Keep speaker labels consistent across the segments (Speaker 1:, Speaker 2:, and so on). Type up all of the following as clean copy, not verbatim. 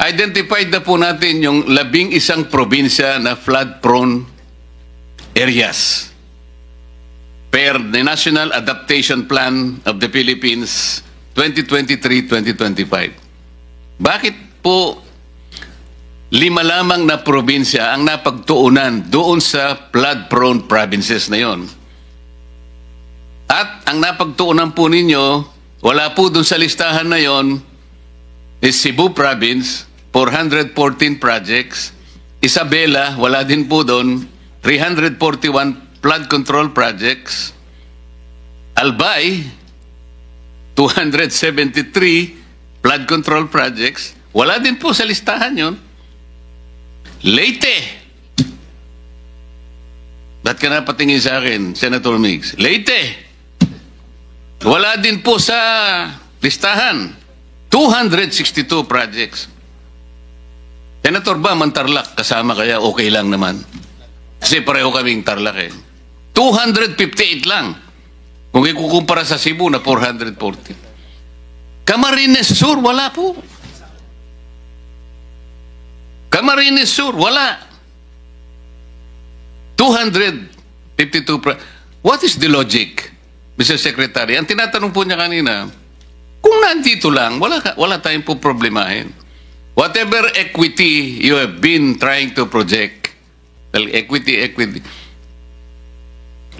Speaker 1: identified na po natin yung 11 probinsya na flood-prone areas per the National Adaptation Plan of the Philippines 2023-2025. Bakit po 5 lamang na probinsya ang napagtuunan doon sa flood-prone provinces na yon? At ang napagtuunan po ninyo, wala po doon sa listahan na yon, is Cebu Province, 414 projects. Isabela, wala din po doon, 341 flood control projects. Albay, 273 flood control projects. Wala din po sa listahan yon. Leyte. Ba't ka na patingin sa akin, Senator Migs? Leyte. Wala din po sa listahan. 262 projects. Senator ba, Tarlac, kasama kaya okay lang naman? Kasi pareho kaming Tarlac eh. 258 lang. Kung ikukumpara sa Cebu na 440. Camarines Sur, wala po. Camarines Sur, wala. 252. What is the logic, Mr. Secretary? Ang tinatanong po niya kanina, kung nandito lang, wala tayong po problemahin. Whatever equity you have been trying to project, equity.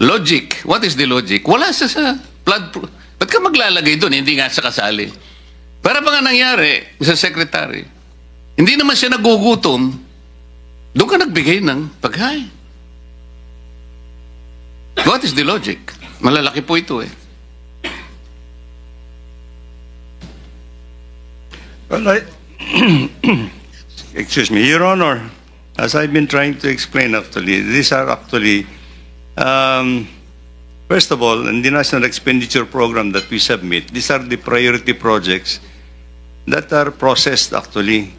Speaker 1: Logic, what is the logic? Wala sa flood. Ba't ka maglalagay doon? Hindi nga sa kasali. Para ba nga nangyari, Mr. Secretary? Hindi naman siya nagugutom. Doon ka nagbigay ng pagkain. What is the logic? Malalaki po ito eh.
Speaker 2: Well, excuse me, Your Honor, as I've been trying to explain actually, these are actually, first of all, in the National Expenditure Program that we submit, these are the priority projects that are processed actually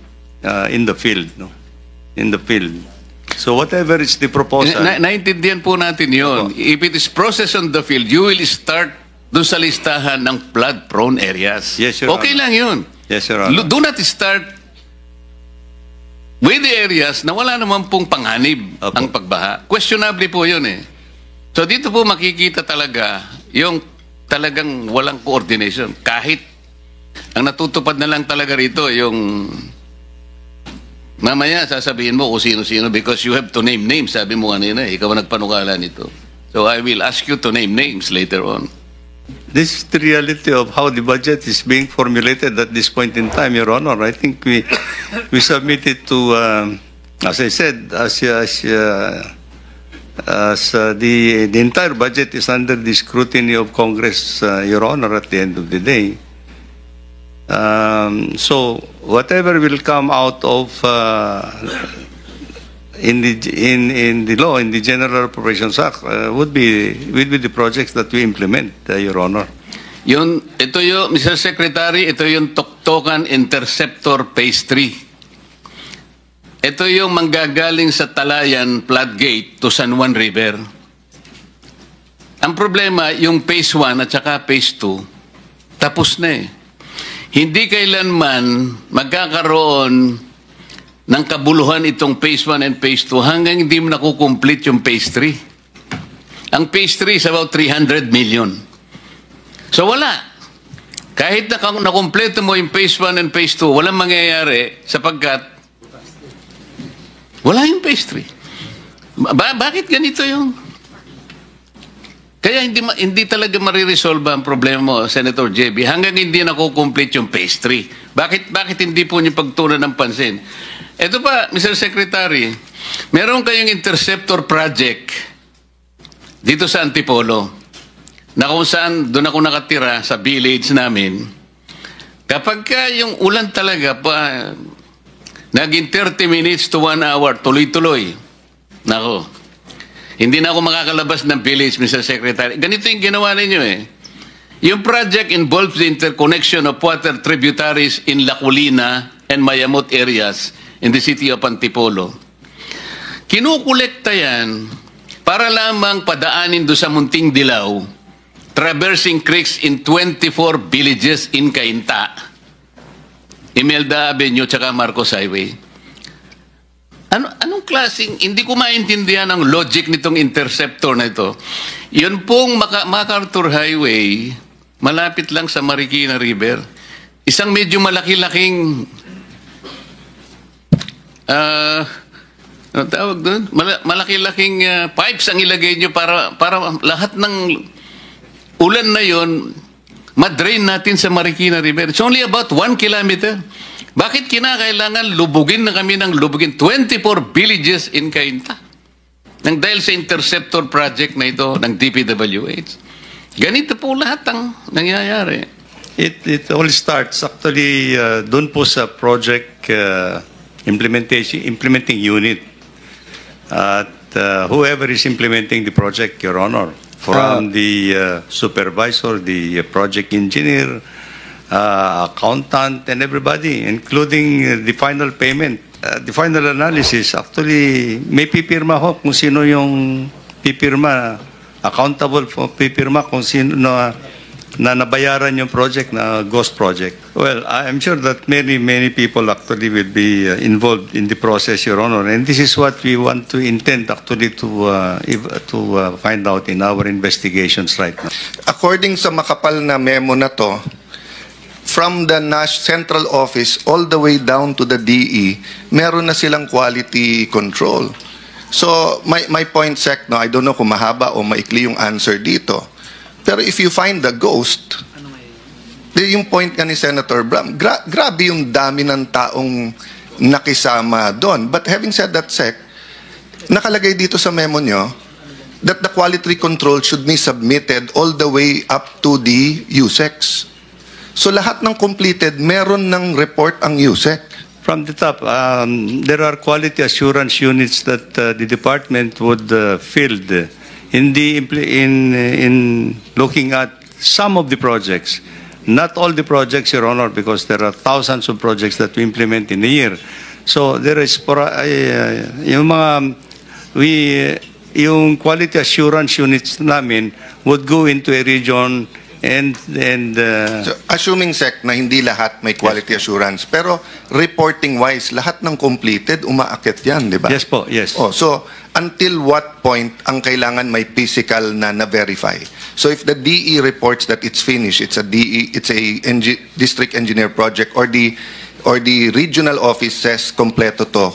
Speaker 2: in the field, no? In the field. So whatever is the proposal.
Speaker 1: Naintindihan po natin yun. If it is processed on the field, you will start doon sa listahan ng flood-prone areas.
Speaker 2: Yes, Your
Speaker 1: okay
Speaker 2: Honor.
Speaker 1: lang yun.
Speaker 2: Yes, Your Honor.
Speaker 1: Do not start with the areas na wala naman pong panganib ang pagbaha. Questionable po yun eh. So dito po makikita talaga yung talagang walang coordination. Kahit ang natutupad na lang talaga rito yung mamaya sasabihin mo kung sino-sino because you have to name names. Sabi mo kanina, ikaw ang nagpanukala nito. So I will ask you to name names later on.
Speaker 2: This is the reality of how the budget is being formulated at this point in time, Your Honor. I think we submitted to, as I said, the entire budget is under the scrutiny of Congress, Your Honor, at the end of the day. So whatever will come out of in the law, in the General Appropriations Act, would be the projects that we implement, Your Honor.
Speaker 1: Ito yung, Mr. Secretary, ito yung Toktokan Interceptor Phase 3. Ito yung manggagaling sa Talayan Floodgate to San Juan River. Ang problema, yung Phase 1 at saka Phase 2, tapos na eh. Hindi kailanman magkakaroon ng kabuluhan itong Phase 1 and Phase 2 hanggang hindi mo nakukomplete yung Phase 3. Ang Phase 3 is about 300 million. So wala. Kahit nakompleto mo yung Phase 1 and Phase 2, walang mangyayari sapagkat wala yung Phase 3. Bakit ganito yung... Kaya hindi talaga mariresolve ang problema mo, Senator JB, hanggang hindi nakukomplete yung Phase 3. Bakit hindi po niyo pagtunan ng pansin? Ito pa, Mr. Secretary, meron kayong interceptor project dito sa Antipolo na kung saan doon ako nakatira sa village namin. Kapag ka yung ulan talaga pa, naging 30 minutes to 1 hour, tuloy-tuloy. Nako, hindi na ako makakalabas ng village, Mr. Secretary. Ganito yung ginawa ninyo eh. Yung project involves the interconnection of water tributaries in La Colina and Mayamot areas in the city of Antipolo. Kinukolekta yan para lamang padaanin do sa Munting Dilaw, traversing creeks in 24 villages in Cainta. Imelda Avenue tsaka Marcos Highway. Anong klaseng, hindi ko maintindihan ang logic nitong interceptor na ito. Yun pong MacArthur Highway, malapit lang sa Marikina River. Isang medyo malaki-laking, ano tawag doon? Malaki-laking pipes ang ilagay nyo para lahat ng ulan na yon madrain natin sa Marikina River. It's only about 1 kilometer. Bakit kinakailangan lubugin na kami ng lubugin 24 villages in Cainta? Nang dahil sa interceptor project na ito ng DPWH. Ganito po lahat ang nangyayari.
Speaker 2: It all starts actually doon po sa project implementing unit. At whoever is implementing the project, Your Honor, from the supervisor, the project engineer, accountant, and everybody, including the final payment. The final analysis, actually, may pipirma ho kung sino yung pipirma, accountable for pipirma kung sino na nabayaran yung project, na ghost project. Well, I'm sure that many people actually will be involved in the process, Your Honor, and this is what we want to intend actually to find out in our investigations right now.
Speaker 3: According sa makapal na memo na to, from the central office all the way down to the DE, meron na silang quality control. So, my point, Sec, no, I don't know kung mahaba o maikli yung answer dito. Pero if you find the ghost, yung point nga ni Senator Bram, grabe yung dami ng taong nakisama doon. But having said that, Sec, nakalagay dito sa memo nyo that the quality control should be submitted all the way up to the USEC. So lahat ng completed, meron ng report ang USEC.
Speaker 2: From the top, there are quality assurance units that the department would field in looking at some of the projects. Not all the projects, Your Honor, because there are thousands of projects that we implement in a year. So there is yung quality assurance units namin would go into a region. So,
Speaker 3: assuming, Sec, na hindi lahat may quality assurance, pero reporting-wise, lahat ng completed, umaakit yan, di ba?
Speaker 2: Yes po, yes.
Speaker 3: Oh, so, until what point ang kailangan may physical na na-verify? So, if the DE reports that it's finished, it's a district engineer project, or the regional office says kompleto to,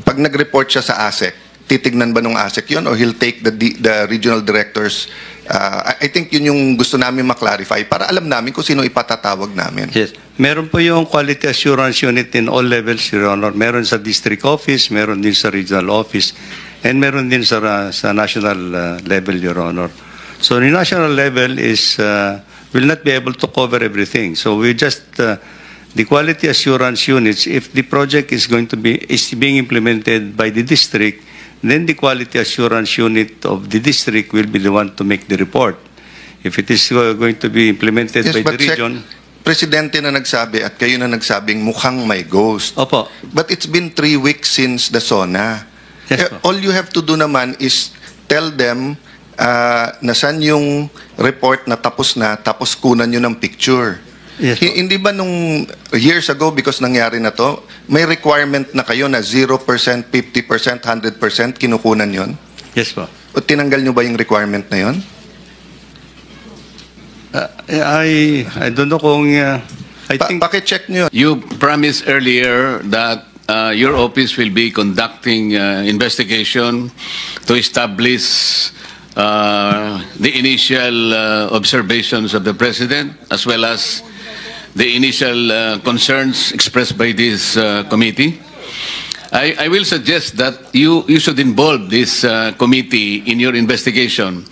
Speaker 3: pag nag-report siya sa ASEC, titignan ba nung ASEC yun, or he'll take the regional directors? I think yun yung gusto namin maklarify para alam namin kung sino ipatatawag namin.
Speaker 2: Yes. Meron po yung quality assurance unit in all levels, Your Honor. Meron sa district office, meron din sa regional office, and meron din sa national level, Your Honor. So the national level will not be able to cover everything. So we just the quality assurance units, if the project is being implemented by the district, then the quality assurance unit of the district will be the one to make the report. If it is going to be implemented by the region.
Speaker 3: Presidente na nagsabi at kayo na nagsabing mukhang may ghost.
Speaker 2: Opo.
Speaker 3: But it's been 3 weeks since the SONA.
Speaker 2: Yes,
Speaker 3: All you have to do naman is tell them nasan yung report na tapos kunan nyo ng picture.
Speaker 2: Yes,
Speaker 3: Hindi ba nung years ago, because nangyari na to, may requirement na kayo na 0%, 50%, 100% kinukunan yon?
Speaker 2: Yes po.
Speaker 3: O tinanggal nyo ba yung requirement na yon?
Speaker 2: I don't know kung I think
Speaker 3: Paki-check nyo.
Speaker 1: You promised earlier that your office will be conducting investigation to establish the initial observations of the President as well as the initial concerns expressed by this committee. I will suggest that you should involve this committee in your investigation.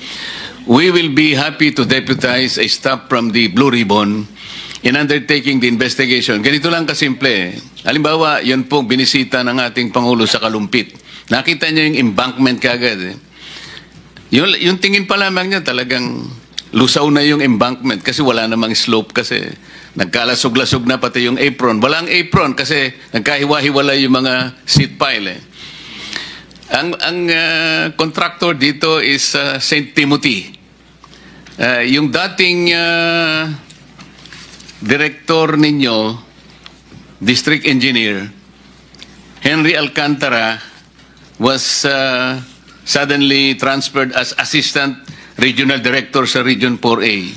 Speaker 1: We will be happy to deputize a staff from the Blue Ribbon in undertaking the investigation. Ganito lang kasimple. Halimbawa, yun pong binisita ng ating Pangulo sa Kalumpit. Nakita niya yung embankment kagad. Yung tingin pa lamang niya talagang lusaw na yung embankment kasi wala namang slope kasi nagkalasog-lasog na pati yung apron. Walang apron kasi nagkahiwa-hiwala yung mga seat pile. Ang contractor dito is St. Timothy. Yung dating director ninyo, district engineer, Henry Alcantara was suddenly transferred as assistant regional director sa Region 4A.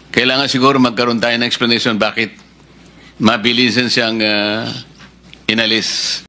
Speaker 1: Kailangan siguro magkaroon tayo ng explanation bakit mabilisan siyang inalis.